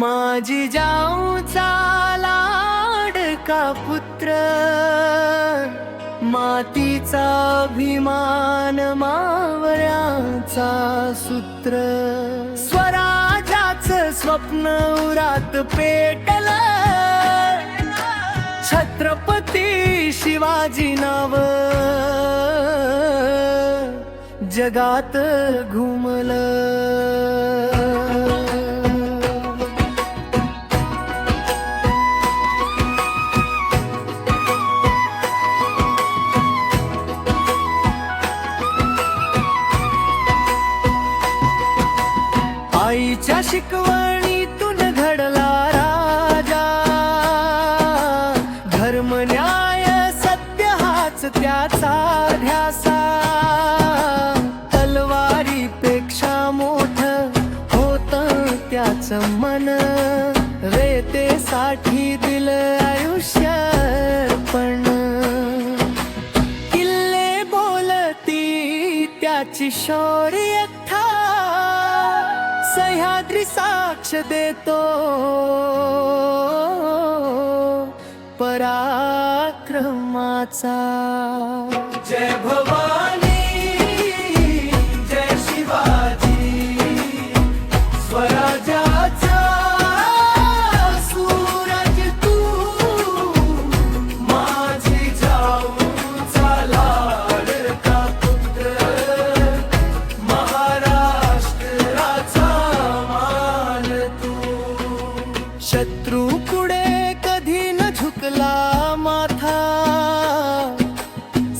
माझी जाऊचा लाडका पुत्र, मातीचा अभिमान मावळ्याचा सूत्र, स्वराज्याचं स्वप्न उरात पेटलं, छत्रपती शिवाजी नाव जगात घुमलं। आईच्या शिकवणीतून घडला राजा, धर्म न्याय सत्य हाच त्याचा ध्यासा, तलवारीपेक्षा मोठं होतं त्याचं मन, रेतेसाठी दिलं आयुष्य पण, किल्ले बोलती त्याची शौर्यथा, सह्याद्री साक्ष देतो पराक्रमाचा। जय भवानी जय शिवाजी, स्वराज्याचा सूरज तू, माझी जाऊचा लाडका पुत्र, महाराष्ट्राचा मान तू। शत्रू पुढे कधी न झुकला माथा,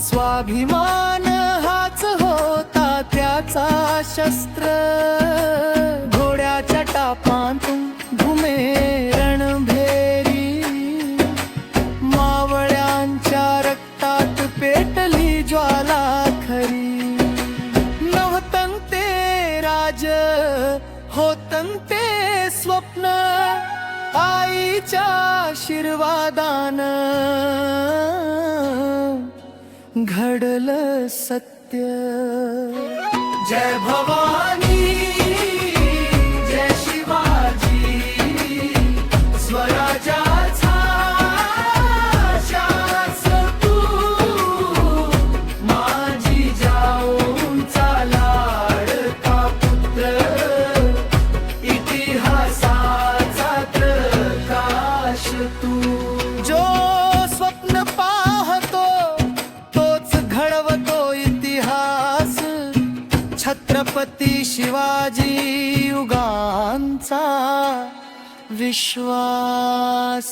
स्वाभिमान हाच होता त्याचा शस्त्र, घोड्याच्या टापांतून घुमे रणभेरी, मावळ्यांच्या रक्तात पेटली ज्वाला खरी, नव्हतं ते राज होतं ते स्वप्न, आईच्या आशीर्वादानं घडलं सत्य। जय भवानी जय शिवाजी, स्वराज्याचा शास तू, माझी जाऊचा लाडका पुत्र, इतिहासाचा प्रकाश तू। जो स्वप्न पाहतो तोच घडवतो इतिहास, छत्रपती शिवाजी युगांचा विश्वास।